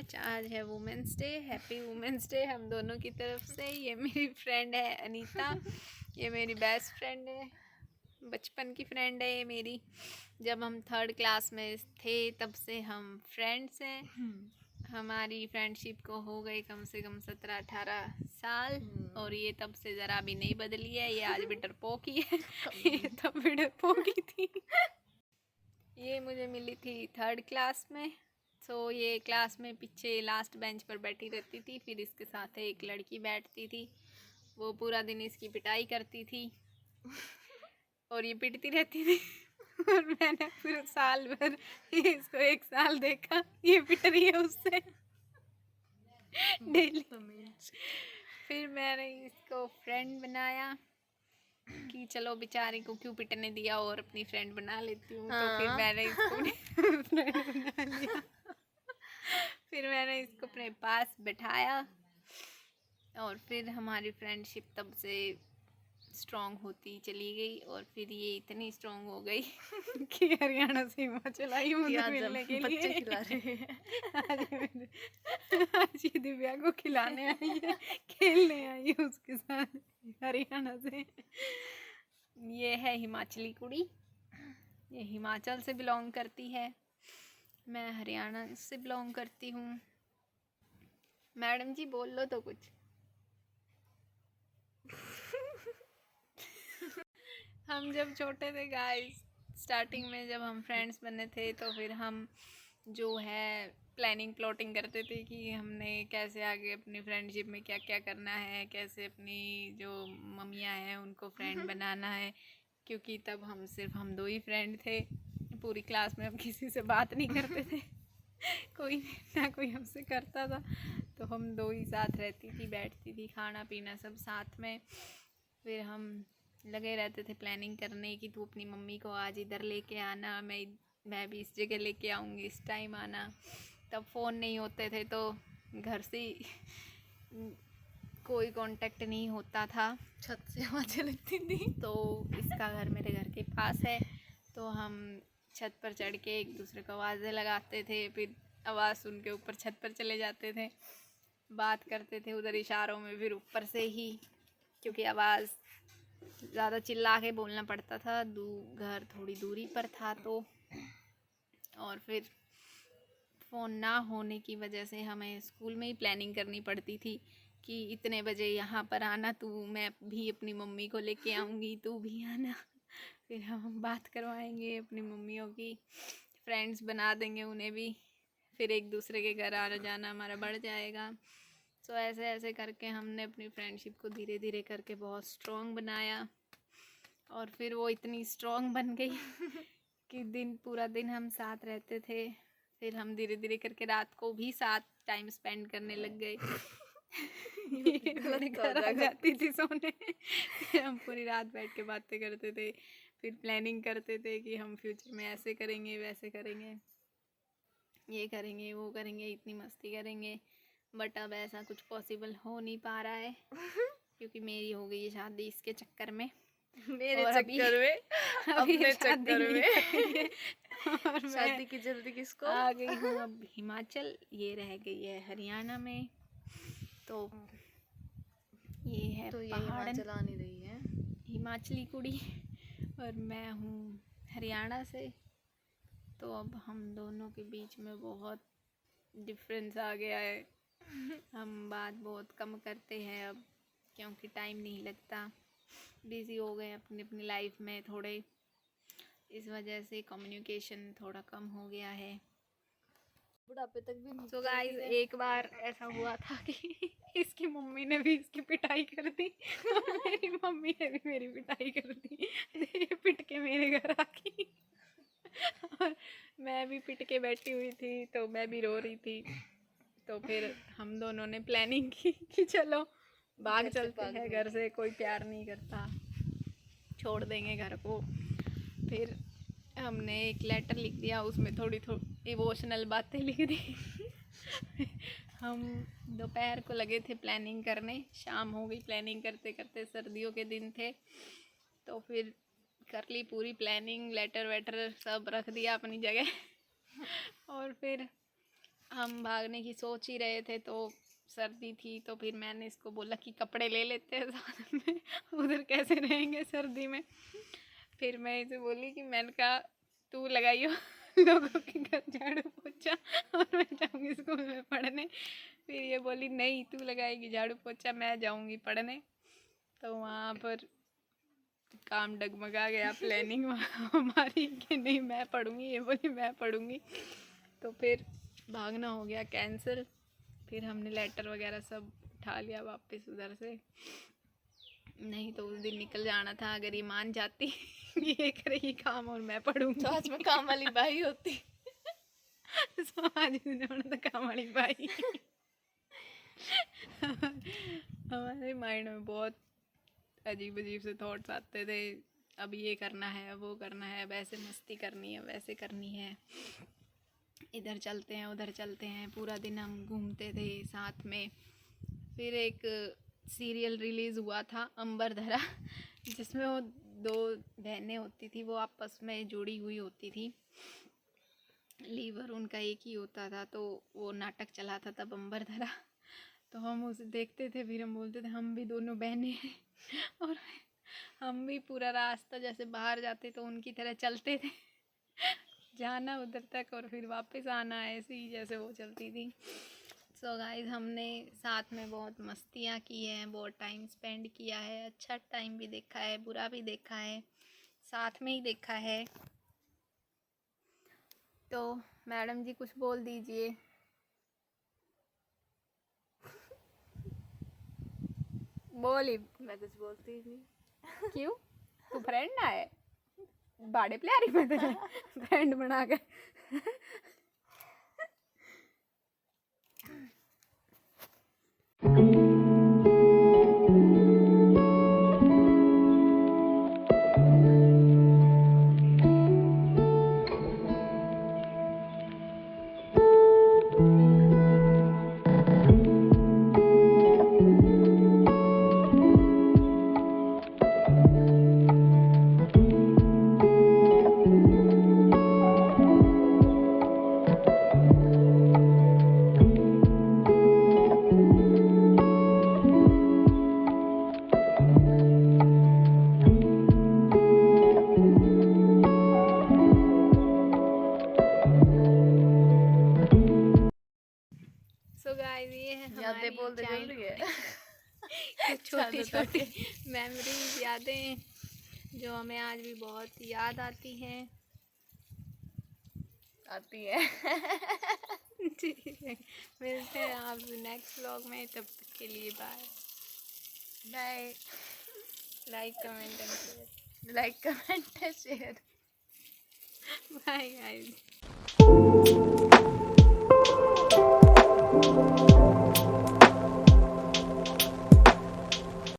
Much. आज है women's day, happy women's day हम दोनों की तरफ से। ये मेरी फ्रेंड है अनीता, ये मेरी बेस्ट फ्रेंड है, बचपन की फ्रेंड है ये मेरी। जब हम 3rd क्लास में थे तब से हम फ्रेंड्स हैं। हमारी फ्रेंडशिप को हो गए कम से कम 17-18 साल और ये तब से ज़रा भी नहीं बदली है। ये आज भी डरपोकी है, ये तब भी डरपोकी थी। ये मुझे मिली थी 3rd क्लास में। ये क्लास में पीछे लास्ट बेंच पर बैठी रहती थी। फिर इसके साथ एक लड़की बैठती थी, वो पूरा दिन इसकी पिटाई करती थी और ये पिटती रहती थी। और मैंने फिर साल भर इसको 1 साल देखा, ये पिट रही है उससे डेली। फिर मैंने इसको फ्रेंड बनाया कि चलो बेचारी को क्यों पिटने दिया और अपनी फ्रेंड बना लेती हूँ। तो फिर मैंने इसको फ्रेंड बना लिया। फिर मैंने इसको अपने पास बैठाया और फिर हमारी फ्रेंडशिप तब से स्ट्रॉन्ग होती चली गई और फिर ये इतनी स्ट्रॉन्ग हो गई कि हरियाणा से हिमाचल आई मुझे मिलने के लिए। खिला रहे हैं। आज ये दिव्या को खिलाने आई है, खेलने आई है उसके साथ हरियाणा से। ये है हिमाचली कुड़ी, ये हिमाचल से बिलोंग करती है, मैं हरियाणा से बिलोंग करती हूँ। मैडम जी बोल लो तो कुछ। हम जब छोटे थे गाइस, स्टार्टिंग में जब हम फ्रेंड्स बने थे तो फिर हम जो है प्लानिंग प्लॉटिंग करते थे कि हमने कैसे आगे अपनी फ्रेंडशिप में क्या क्या करना है, कैसे अपनी जो मम्मियाँ हैं उनको फ्रेंड बनाना है। क्योंकि तब हम 2 ही फ्रेंड थे, पूरी क्लास में हम किसी से बात नहीं करते थे। कोई ना कोई हमसे करता था, तो हम 2 ही साथ रहती थी, बैठती थी, खाना पीना सब साथ में। फिर हम लगे रहते थे प्लानिंग करने की तू अपनी मम्मी को आज इधर लेके आना, मैं भी इस जगह लेके आऊँगी, इस टाइम आना। तब फ़ोन नहीं होते थे तो घर से कोई कांटेक्ट नहीं होता था, छत से आवाज़ें लगती थी। तो इसका घर मेरे घर के पास है, तो हम छत पर चढ़ के एक दूसरे को आवाज़ें लगाते थे। फिर आवाज़ सुन के ऊपर छत पर चले जाते थे, बात करते थे उधर इशारों में। फिर ऊपर से ही, क्योंकि आवाज़ ज़्यादा चिल्ला के बोलना पड़ता था, घर थोड़ी दूरी पर था तो। और फिर फ़ोन ना होने की वजह से हमें स्कूल में ही प्लानिंग करनी पड़ती थी कि इतने बजे यहाँ पर आना तू, मैं भी अपनी मम्मी को लेके आऊँगी, तू भी आना। फिर हम बात करवाएंगे अपनी मम्मियों की, फ्रेंड्स बना देंगे उन्हें भी। फिर एक दूसरे के घर आना जाना हमारा बढ़ जाएगा। ऐसे ऐसे करके हमने अपनी फ्रेंडशिप को धीरे धीरे करके बहुत स्ट्रॉन्ग बनाया और फिर वो इतनी स्ट्रॉन्ग बन गई कि पूरा दिन हम साथ रहते थे। फिर हम धीरे धीरे करके रात को भी साथ टाइम स्पेंड करने लग गए। मेरे घर आ जाती थी सोने। फिर हम पूरी रात बैठ के बातें करते थे, फिर प्लानिंग करते थे कि हम फ्यूचर में ऐसे करेंगे, वैसे करेंगे, ये करेंगे, वो करेंगे, इतनी मस्ती करेंगे। बट अब ऐसा कुछ पॉसिबल हो नहीं पा रहा है क्योंकि मेरी हो गई है शादी इसके चक्कर में, मेरे और चक्कर में, अपने चक्कर में। और शादी की जल्दी किसको? आ गई हूँ अब हिमाचल, ये रह गई है हरियाणा में। तो ये है तो ये पहाड़न, हिमाचल आ नहीं रही है, हिमाचली कुड़ी, और मैं हूँ हरियाणा से। तो अब हम दोनों के बीच में बहुत डिफरेंस आ गया है। हम बात बहुत कम करते हैं अब, क्योंकि टाइम नहीं लगता, बिज़ी हो गए अपनी अपनी लाइफ में थोड़े, इस वजह से कम्युनिकेशन थोड़ा कम हो गया है। बुढ़ापे तक भी। तो गाइस एक बार ऐसा हुआ था कि इसकी मम्मी ने भी इसकी पिटाई कर दी और मेरी मम्मी ने भी मेरी पिटाई कर दी। ये पिट के मेरे घर आ गई और मैं भी पिट के बैठी हुई थी, तो मैं भी रो रही थी। तो फिर हम दोनों ने प्लानिंग की कि चलो भाग चलते हैं घर से, कोई प्यार नहीं करता, छोड़ देंगे घर को। फिर हमने एक लेटर लिख दिया, उसमें थोड़ी इमोशनल बातें लिख दी। हम दोपहर को लगे थे प्लानिंग करने, शाम हो गई प्लानिंग करते करते, सर्दियों के दिन थे। तो फिर कर ली पूरी प्लानिंग, लेटर वेटर सब रख दिया अपनी जगह। और फिर हम भागने की सोच ही रहे थे तो सर्दी थी, तो फिर मैंने इसको बोला कि कपड़े ले लेते हैं साथ में, उधर कैसे रहेंगे सर्दी में। फिर मैं इसे बोली कि मैंने कहा तू लगाइयो लोगों के घर झाड़ू पोछा और मैं जाऊँगी स्कूल में पढ़ने। फिर ये बोली नहीं तू लगाएगी झाड़ू पोछा, मैं जाऊँगी पढ़ने। तो वहाँ पर काम डगमगा गया, प्लानिंग हमारी कि नहीं मैं पढ़ूँगी, ये बोली मैं पढ़ूँगी। तो फिर भागना हो गया कैंसिल। फिर हमने लेटर वगैरह सब उठा लिया वापस उधर से, नहीं तो उस दिन निकल जाना था अगर ये मान जाती कि ये करेगी काम और मैं पढ़ूंगी। तो आज मैं काम वाली बाई होती। तो आज तो काम वाली बाई। हमारे माइंड में बहुत अजीब अजीब से थॉट्स आते थे, अब ये करना है, वो करना है, वैसे मस्ती करनी है, वैसे करनी है, इधर चलते हैं उधर चलते हैं। पूरा दिन हम घूमते थे साथ में। फिर एक सीरियल रिलीज़ हुआ था अंबर धरा, जिसमें वो दो बहनें होती थी, वो आपस में जुड़ी हुई होती थी, लीवर उनका एक ही होता था। तो वो नाटक चला था तब अंबर धरा, तो हम उसे देखते थे। फिर हम बोलते थे हम भी दोनों बहनें हैं, और हम भी पूरा रास्ता जैसे बाहर जाते तो उनकी तरह चलते थे, जाना उधर तक और फिर वापस आना, ऐसे ही जैसे वो चलती थी। सो गाइस, हमने साथ में बहुत मस्तियाँ की हैं, बहुत टाइम स्पेंड किया है, अच्छा टाइम भी देखा है, बुरा भी देखा है, साथ में ही देखा है। तो मैडम जी कुछ बोल दीजिए। बोली मैं कुछ बोलती ही नहीं। क्यों? तू फ्रेंड ना है, बाड़े प्यारी में तेरे फ्रेंड बना के। सो गाइस, ये है हमारी यादें बोल दे जल्दी है। छोटी छोटी मेमोरीज, यादें जो हमें आज भी बहुत याद आती हैं। आती है। ठीक है, मिलते हैं आपसे नेक्स्ट व्लॉग में, तब तक के लिए bye bye. Like comment and share. Like comment share. Bye guys.